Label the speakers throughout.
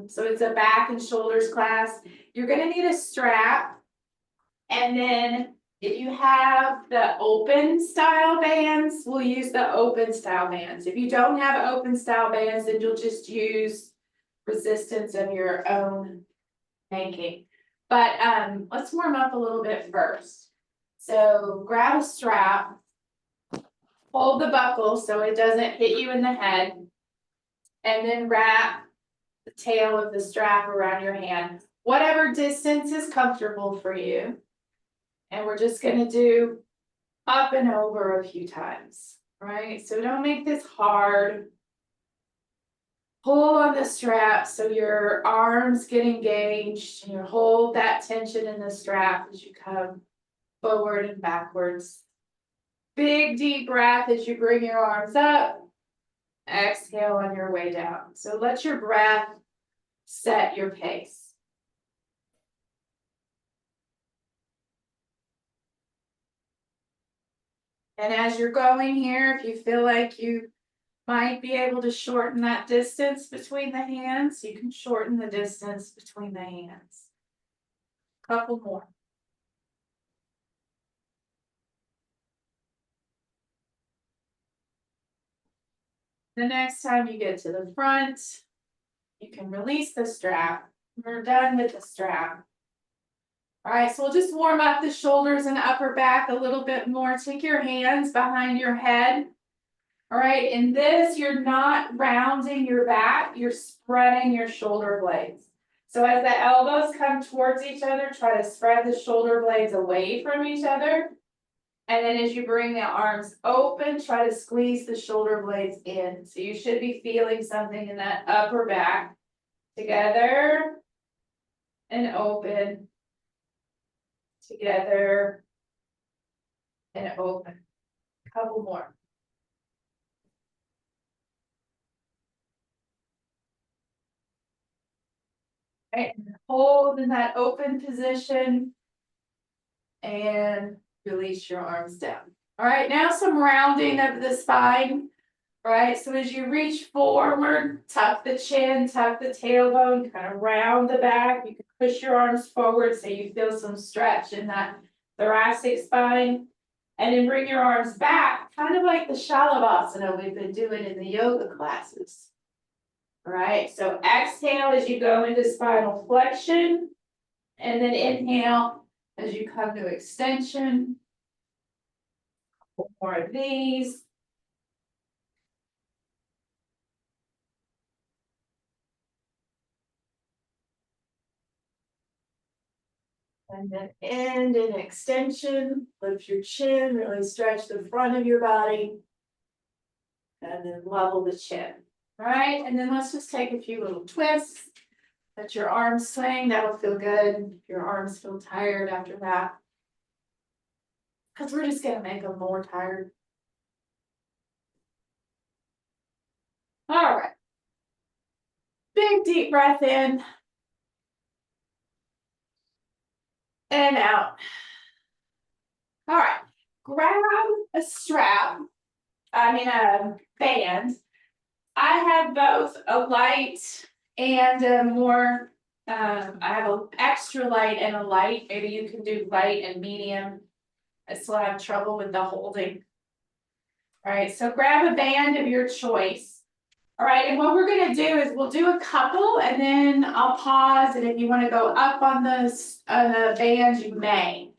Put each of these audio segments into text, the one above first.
Speaker 1: So it's a back and shoulders class. You're gonna need a strap. And then if you have the open style bands, we'll use the open style bands. If you don't have open style bands, then you'll just use resistance of your own making. But let's warm up a little bit first. So grab a strap, hold the buckle so it doesn't hit you in the head, and then wrap the tail of the strap around your hand, whatever distance is comfortable for you. And we're just going to do up and over a few times, right? So don't make this hard. Pull on the strap so your arms get engaged, and you hold that tension in the strap as you come forward and backwards. Big deep breath as you bring your arms up. Exhale on your way down. So let your breath set your pace. And as you're going here, if you feel like you might be able to shorten that distance between the hands, you can shorten the distance between the hands. Couple more. The next time you get to the front, you can release the strap. We're done with the strap. All right, so we'll just warm up the shoulders and upper back a little bit more. Take your hands behind your head. All right, in this, you're not rounding your back, you're spreading your shoulder blades. So as the elbows come towards each other, try to spread the shoulder blades away from each other. And then as you bring the arms open, try to squeeze the shoulder blades in. So you should be feeling something in that upper back. Together and open. Together and open. A couple more. Right, hold in that open position and release your arms down. All right, now some rounding of the spine. All right, so as you reach forward, tuck the chin, tuck the tailbone, kind of round the back. You can push your arms forward so you feel some stretch in that thoracic spine. And then bring your arms back, kind of like the Shalabhasana we've been doing in the yoga classes. All right, so exhale as you go into spinal flexion, and then inhale as you come to extension. A couple more of these. And then end in extension, lift your chin, really stretch the front of your body. And then level the chin. All right, and then let's just take a few little twists. Let your arms swing, that'll feel good. If your arms feel tired after that, because we're just gonna make them more tired. All right. Big deep breath in. And out. All right, grab a strap, a band. I have both a light and a more, I have an extra light and a light. Maybe you can do light and medium. I still have trouble with the holding. All right, so grab a band of your choice. All right, and what we're gonna do is we'll do a couple and then I'll pause, and if you wanna go up on the bands, you may.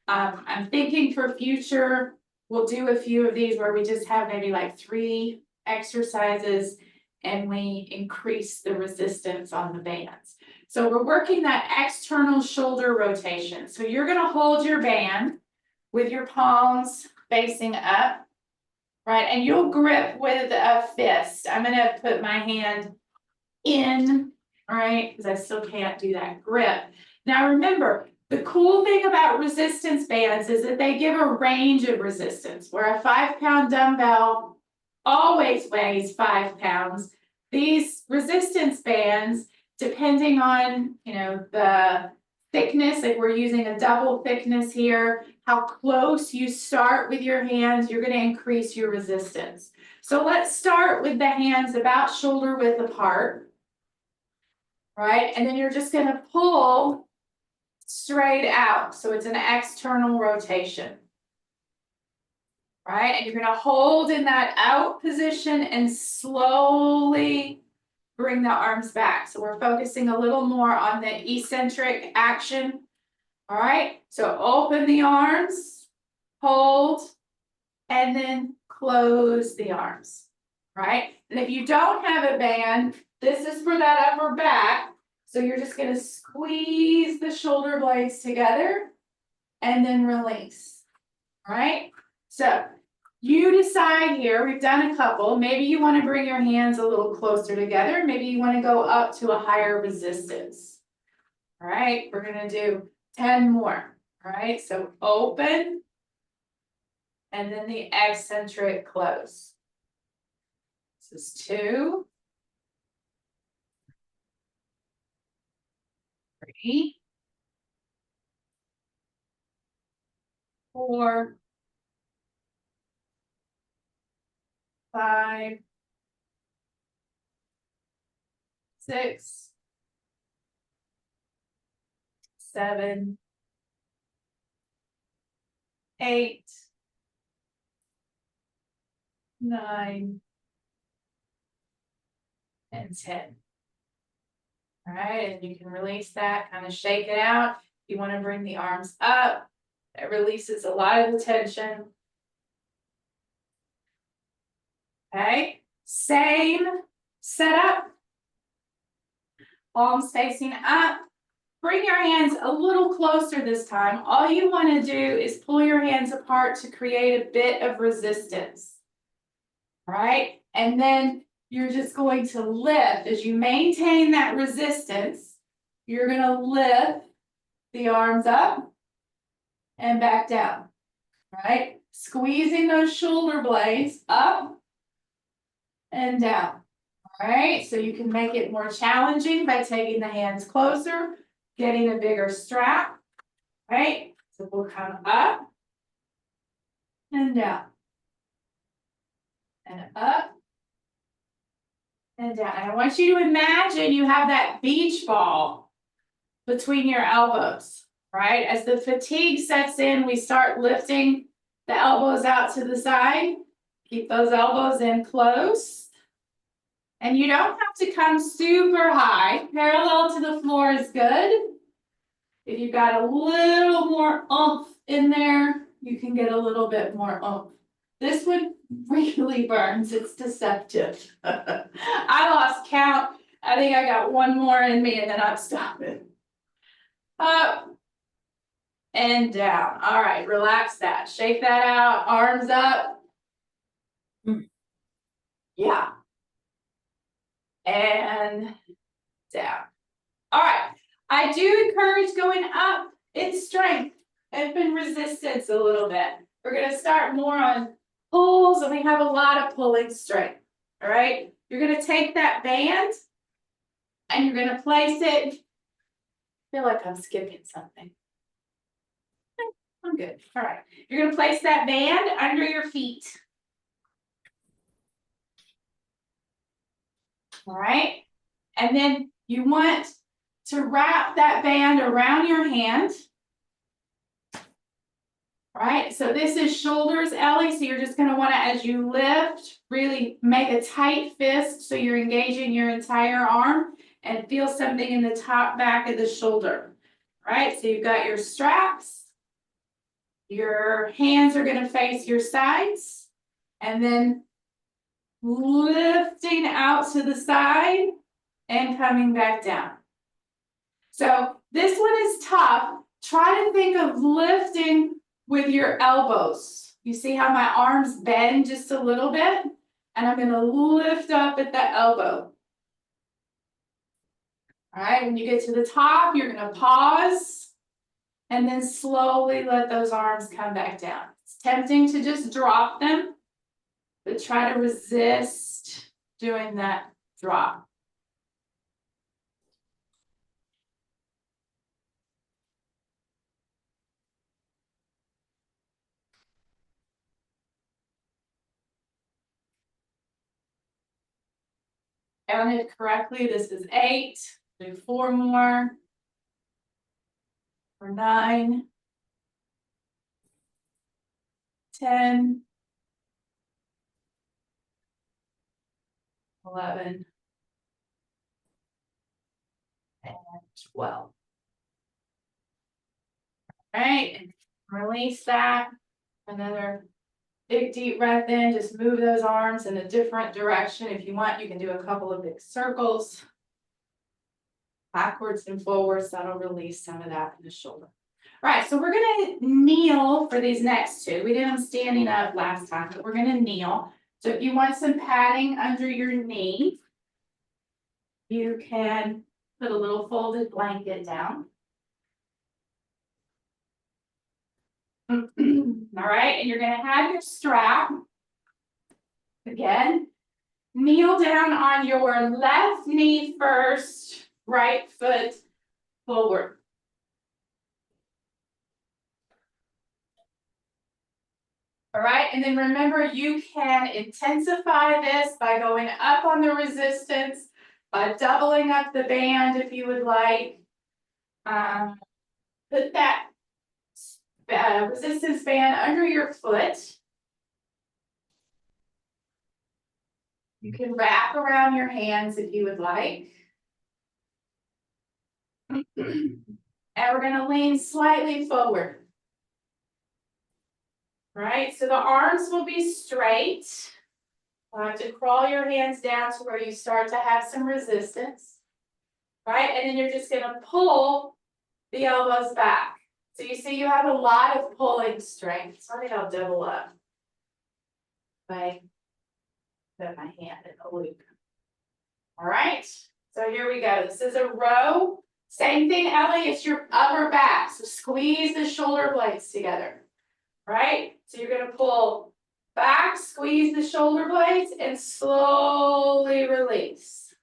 Speaker 1: I'm thinking for future, we'll do a few of these where we just have maybe like 3 exercises and we increase the resistance on the bands. So we're working that external shoulder rotation. So you're gonna hold your band with your palms facing up. Right, and you'll grip with a fist. I'm gonna put my hand in, all right, because I still can't do that grip. Now remember, the cool thing about resistance bands is that they give a range of resistance, where a 5-pound dumbbell always weighs 5 pounds. These resistance bands, depending on, the thickness, like we're using a double thickness here, how close you start with your hands, you're going to increase your resistance. So let's start with the hands about shoulder width apart. right? And then you're just gonna pull straight out. So it's an external rotation. Right? And you're gonna hold in that out position and slowly bring the arms back. So we're focusing a little more on the eccentric action. All right, so open the arms, hold, and then close the arms. Right? And if you don't have a band, this is for that upper back. So you're just gonna squeeze the shoulder blades together and then release. All right? So you decide here, we've done a couple. Maybe you want to bring your hands a little closer together. Maybe you want to go up to a higher resistance. All right, we're going to do 10 more. All right, so open and then the eccentric close. This is 2, 3, 4, 5, 6, 7, 8, 9, and 10. All right, and you can release that, kind of shake it out. If you want to bring the arms up, it releases a lot of the tension. Okay, same setup. Palms facing up. Bring your hands a little closer this time. All you want to do is pull your hands apart to create a bit of resistance. All right, and then you're just going to lift. As you maintain that resistance, you're going to lift the arms up and back down. All right, squeezing those shoulder blades up and down. All right, so you can make it more challenging by taking the hands closer, getting a bigger strap. Right, so we'll come up and down, and up and down. And I want you to imagine you have that beach ball between your elbows, right? As the fatigue sets in, we start lifting the elbows out to the side. Keep those elbows in close. And you don't have to come super high. Parallel to the floor is good. If you've got a little more oomph in there, you can get a little bit more oomph. This one really burns. It's deceptive. I lost count. I think I got one more in me and then I'm stopping. Up and down. All right, relax that. Shake that out. Arms up. Yeah. And down. All right. I do encourage going up in strength and in resistance a little bit. We're going to start more on pulls, and we have a lot of pulling strength. All right. You're going to take that band and you're going to place it. I feel like I'm skipping something. I'm good. All right. You're going to place that band under your feet. All right. And then you want to wrap that band around your hand. Right, so this is shoulders, Ellie, so you're just going to want to, as you lift, really make a tight fist so you're engaging your entire arm and feel something in the top back of the shoulder. Right, so you've got your straps, your hands are going to face your sides, and then lifting out to the side and coming back down. So this one is tough. Try to think of lifting with your elbows. You see how my arms bend just a little bit? And I'm going to lift up at the elbow. All right, when you get to the top, you're going to pause and then slowly let those arms come back down. It's tempting to just drop them, but try to resist doing that drop. Counted correctly, this is 8, Do 4 more. For 9. 10. 11. And 12. All right, release that. Another big deep breath in, just move those arms in a different direction. If you want, you can do a couple of big circles. Backwards and forwards, that'll release some of that in the shoulder. All right, so we're gonna kneel for these next two. We did them standing up last time, but we're gonna kneel. So if you want some padding under your knee, you can put a little folded blanket down. All right, and you're gonna have your strap. Again, kneel down on your left knee first, right foot forward. All right, and then remember, you can intensify this by going up on the resistance, by doubling up the band if you would like. Put that resistance band under your foot. You can wrap around your hands if you would like. And we're going to lean slightly forward. Right, so the arms will be straight. You'll have to crawl your hands down to where you start to have some resistance. Right, and then you're just going to pull the elbows back. So you see you have a lot of pulling strength. So I think I'll double up. By put my hand in the loop. All right, so here we go. This is a row. Same thing, Ellie, it's your upper back. So squeeze the shoulder blades together. Right? So you're going to pull back, squeeze the shoulder blades, and slowly release.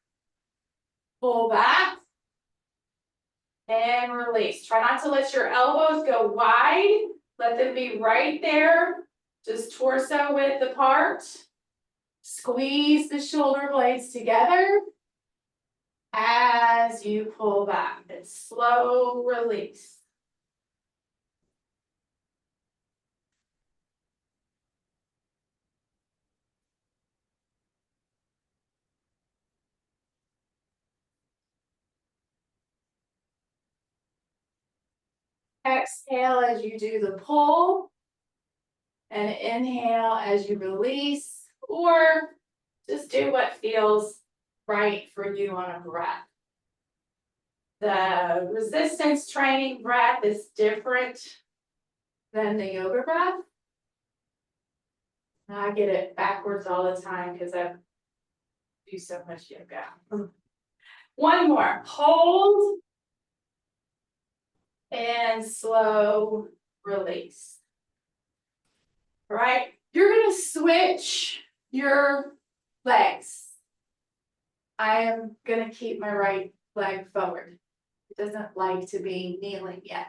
Speaker 1: Pull back and release. Try not to let your elbows go wide. Let them be right there, just torso width apart. Squeeze the shoulder blades together as you pull back. And slow release. Exhale as you do the pull, and inhale as you release, or just do what feels right for you on a breath. The resistance training breath is different than the yoga breath. I get it backwards all the time because I do so much yoga. One more. Hold and slow release. All right, you're going to switch your legs. I am going to keep my right leg forward. It doesn't like to be kneeling yet.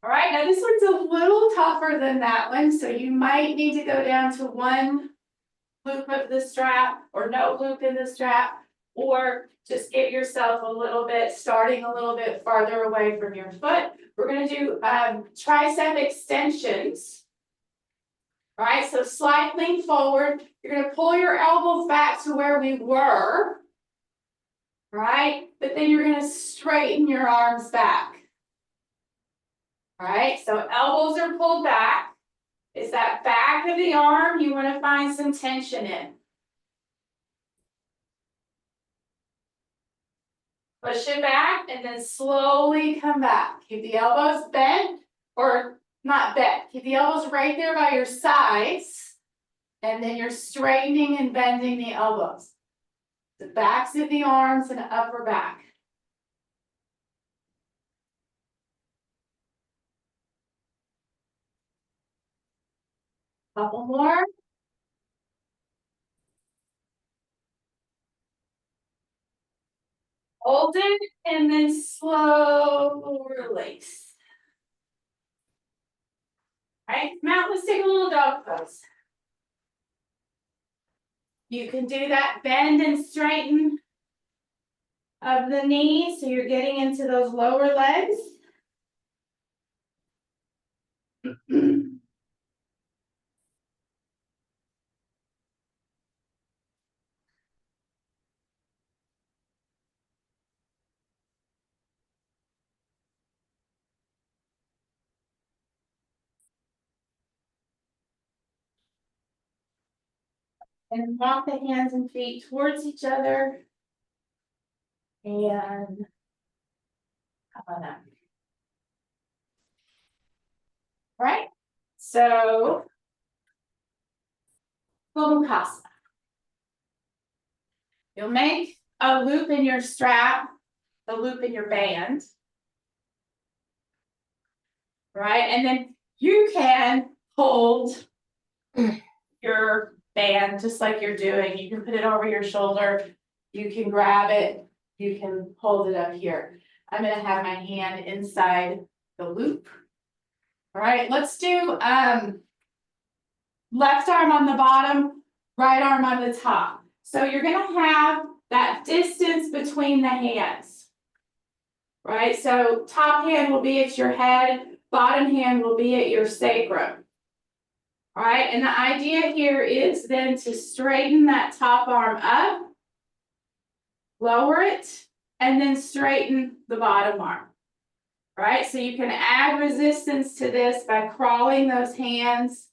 Speaker 1: All right, now this one's a little tougher than that one, so you might need to go down to one loop of the strap or no loop in the strap, or just get yourself a little bit, starting a little bit farther away from your foot. We're going to do tricep extensions. All right, so slide, lean forward. You're going to pull your elbows back to where we were. All right, but then you're going to straighten your arms back. All right, so elbows are pulled back. It's that back of the arm you want to find some tension in. Push it back and then slowly come back. Keep the elbows bent, or not bent. Keep the elbows right there by your sides. And then you're straightening and bending the elbows. The backs of the arms and upper back. Couple more. Hold it and then slow release. All right, now let's take a little dog pose. You can do that bend and straighten of the knee, so you're getting into those lower legs. And walk the hands and feet towards each other. And how about that? Right? So, Gomukasa. You'll make a loop in your strap, a loop in your band. Right? And then you can hold your band just like you're doing. You can put it over your shoulder. You can grab it. You can hold it up here. I'm going to have my hand inside the loop. All right, let's do left arm on the bottom, right arm on the top. So you're going to have that distance between the hands. Right, so top hand will be at your head, bottom hand will be at your sacrum. All right, and the idea here is then to straighten that top arm up, lower it, and then straighten the bottom arm. All right, so you can add resistance to this by crawling those hands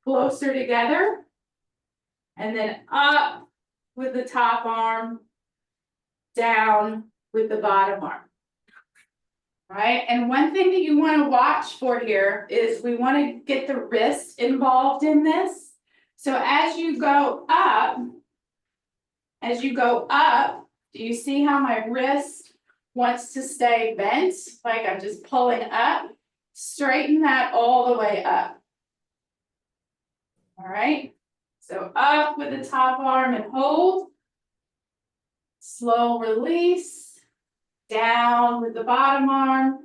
Speaker 1: closer together, and then up with the top arm, down with the bottom arm. Right, and one thing that you want to watch for here is we want to get the wrist involved in this. So as you go up, do you see how my wrist wants to stay bent? Like I'm just pulling up. Straighten that all the way up. All right, so up with the top arm and hold. Slow release. Down with the bottom arm.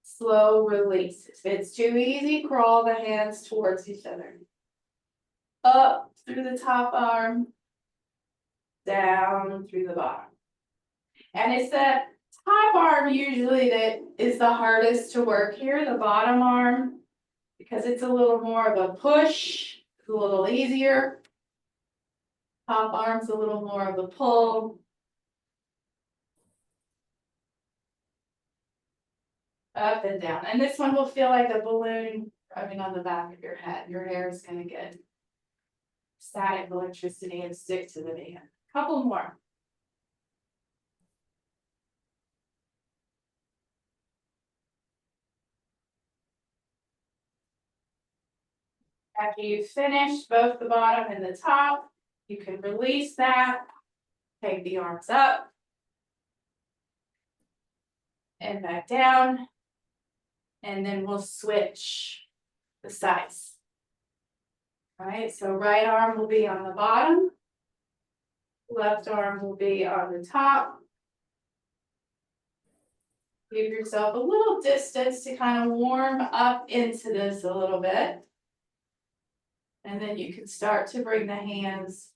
Speaker 1: Slow release. If it's too easy, crawl the hands towards each other. Up through the top arm, down through the bottom. And it's the top arm usually that is the hardest to work here, the bottom arm, because it's a little more of a push, it's a little easier. Top arm's a little more of a pull. Up and down. And this one will feel like a balloon rubbing on the back of your head. Your hair is going to get static electricity and stick to the band. Couple more. After you've finished both the bottom and the top, you can release that, take the arms up and back down, and then we'll switch the sides. All right, so right arm will be on the bottom, left arm will be on the top. Give yourself a little distance to kind of warm up into this a little bit. And then you can start to bring the hands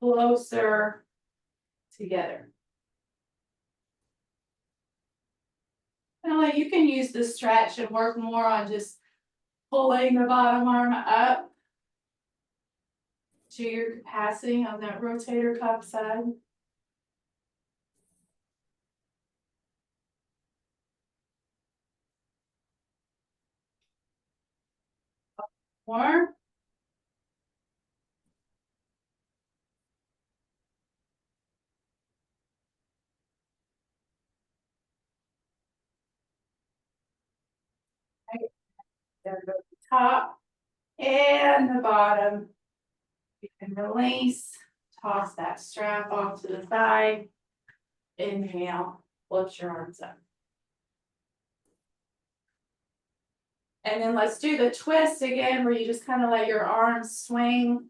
Speaker 1: closer together. Now you can use the stretch and work more on just pulling the bottom arm up to your capacity on that rotator cuff side. More. There goes the top and the bottom. You can release, toss that strap off to the side. Inhale, lift your arms up. And then let's do the twist again, where you just kind of let your arms swing.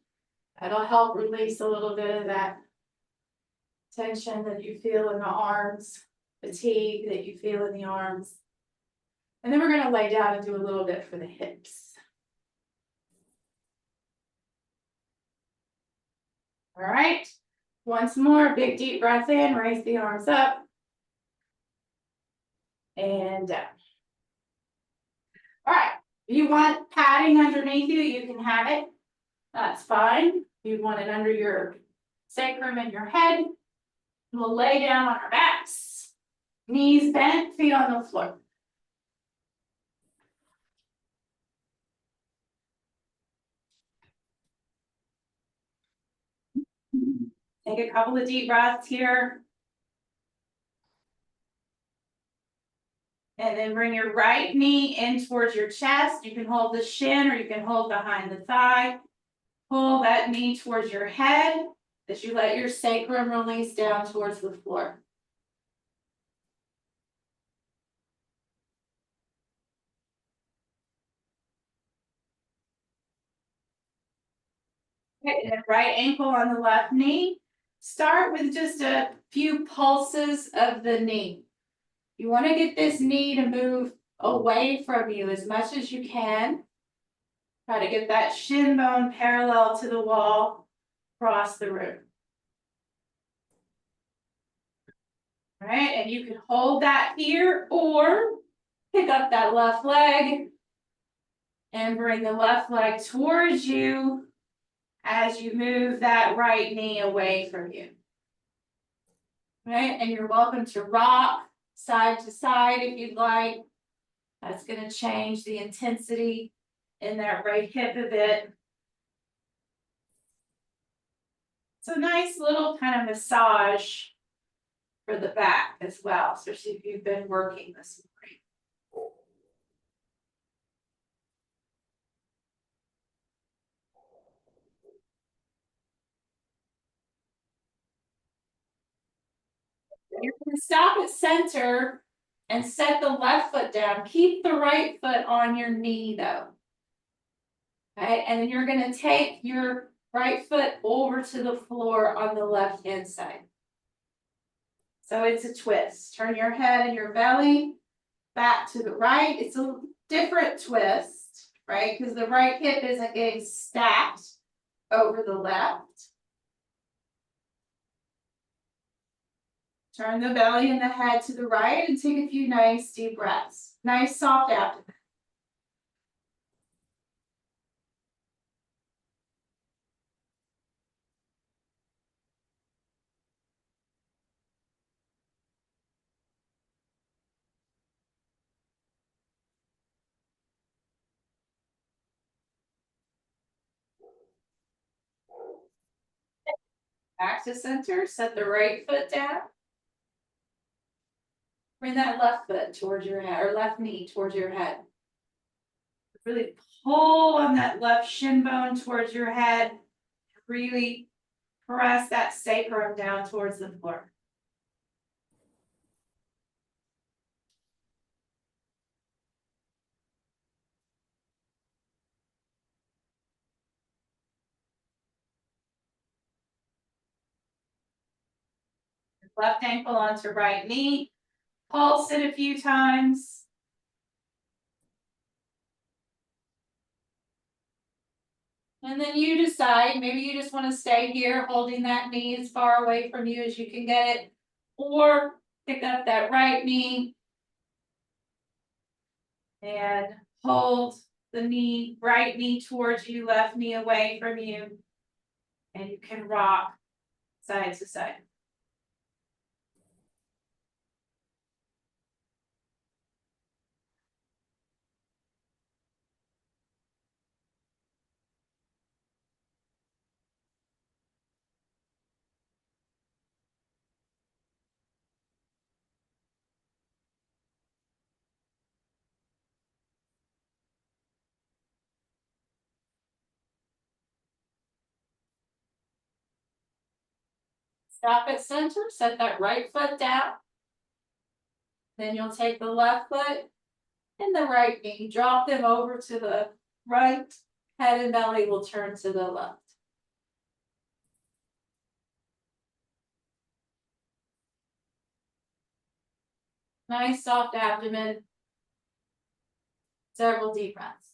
Speaker 1: That'll help release a little bit of that tension that you feel in the arms, fatigue that you feel in the arms. And then we're going to lay down and do a little bit for the hips. All right, Once more, big deep breath in, raise the arms up. And down. All right, if you want padding underneath you, you can have it. That's fine. If you want it under your sacrum and your head, we'll lay down on our backs. Knees bent, feet on the floor. Take a couple of deep breaths here. And then bring your right knee in towards your chest. You can hold the shin or you can hold behind the thigh. Pull that knee towards your head as you let your sacrum release down towards the floor. Okay, and then right ankle on the left knee. Start with just a few pulses of the knee. You want to get this knee to move away from you as much as you can. Try to get that shin bone parallel to the wall across the room. All right, and you can hold that here or pick up that left leg and bring the left leg towards you as you move that right knee away from you. All right, and you're welcome to rock side to side if you'd like. That's going to change the intensity in that right hip a bit. So nice little kind of massage for the back as well, especially if you've been working this morning. You're going to stop at center and set the left foot down. Keep the right foot on your knee though. Okay, and then you're going to take your right foot over to the floor on the left hand side. So it's a twist. Turn your head and your belly back to the right. It's a different twist, right? Because the right hip isn't getting stacked over the left. Turn the belly and the head to the right and take a few nice deep breaths. Nice soft abdomen. Back to center, set the right foot down. Bring that left foot towards your head, or left knee towards your head. Really pull on that left shin bone towards your head. Really press that sacrum down towards the floor. Left ankle onto right knee. Pulse it a few times. And then you decide, maybe you just want to stay here holding that knee as far away from you as you can get it, or pick up that right knee and hold the knee, right knee towards you, left knee away from you, and you can rock side to side. Stop at center, set that right foot down. Then you'll take the left foot and the right knee, drop them over to the right, head and belly will turn to the left. Nice soft abdomen. Several deep breaths.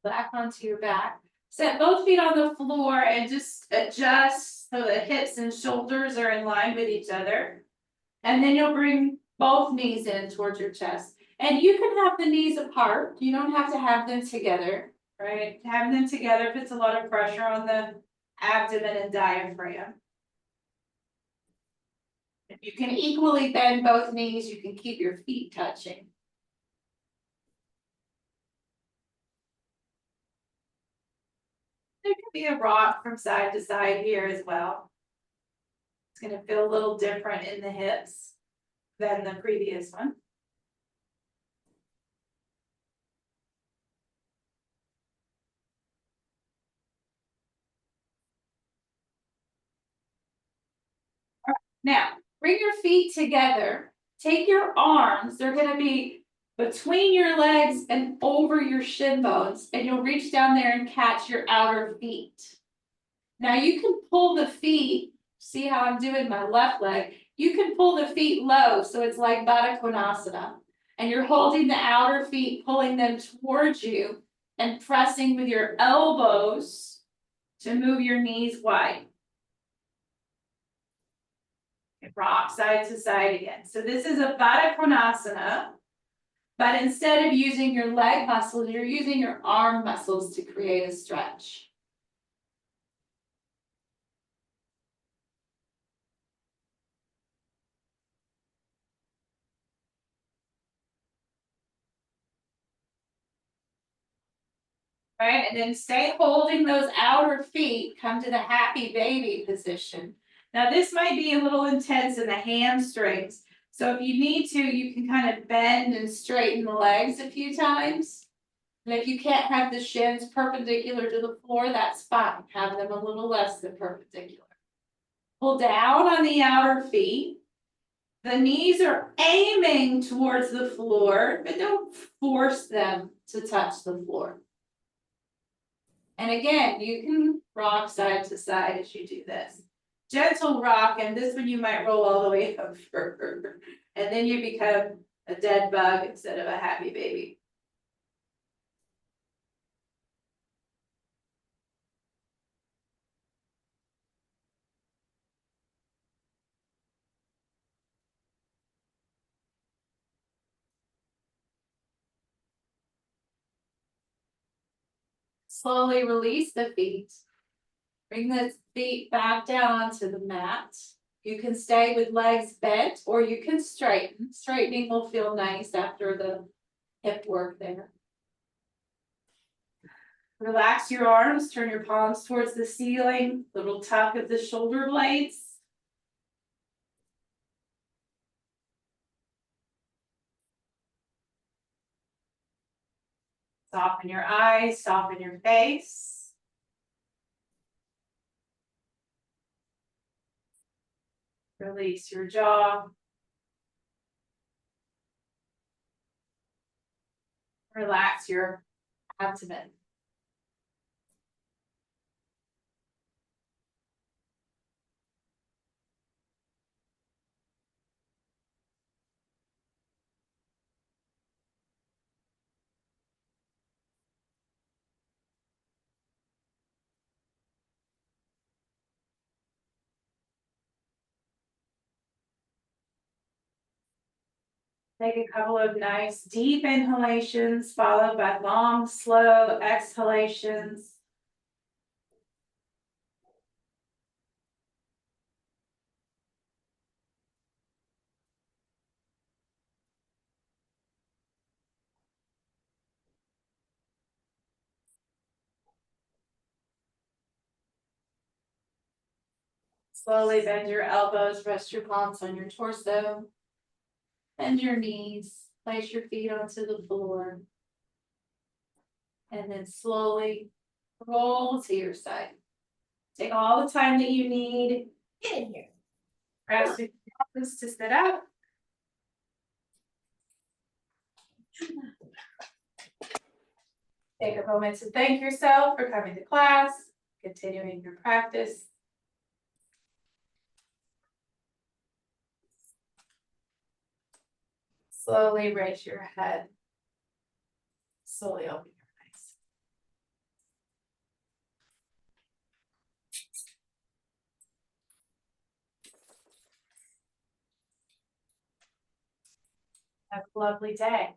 Speaker 1: back onto your back. Set both feet on the floor and just adjust so the hips and shoulders are in line with each other. And then you'll bring both knees in towards your chest. And you can have the knees apart. You don't have to have them together, right? Having them together puts a lot of pressure on the abdomen and diaphragm. If you can equally bend both knees, you can keep your feet touching. There can be a rock from side to side here as well. It's going to feel a little different in the hips than the previous one. Now, bring your feet together. Take your arms, they're going to be between your legs and over your shin bones, and you'll reach down there and catch your outer feet. Now you can pull the feet, see how I'm doing my left leg, you can pull the feet low, so it's like Baddha Konasana. And you're holding the outer feet, pulling them towards you, and pressing with your elbows to move your knees wide. Rock side to side again. So this is a Baddha Konasana, but instead of using your leg muscles, you're using your arm muscles to create a stretch. Right, and then stay holding those outer feet, come to the happy baby position. Now this might be a little intense in the hamstrings, so if you need to, you can kind of bend and straighten the legs a few times. And if you can't have the shins perpendicular to the floor, that's fine, have them a little less than perpendicular. Pull down on the outer feet. The knees are aiming towards the floor, but don't force them to touch the floor. And again, you can rock side to side as you do this. Gentle rock, and this one you might roll all the way over. And then you become a dead bug instead of a happy baby. Slowly release the feet. Bring the feet back down onto the mat. You can stay with legs bent or you can straighten. Straightening will feel nice after the hip work there. Relax your arms, turn your palms towards the ceiling, little tuck of the shoulder blades. Soften your eyes, soften your face. Release your jaw. Relax your abdomen. Take a couple of nice deep inhalations followed by long, slow exhalations. Slowly bend your elbows, rest your palms on your torso. Bend your knees, place your feet onto the floor. And then slowly roll to your side. Take all the time that you need. Get in here. Press your palms to sit up. Take a moment to thank yourself for coming to class, continuing your practice. Slowly raise your head. Slowly open your eyes. Have a lovely day.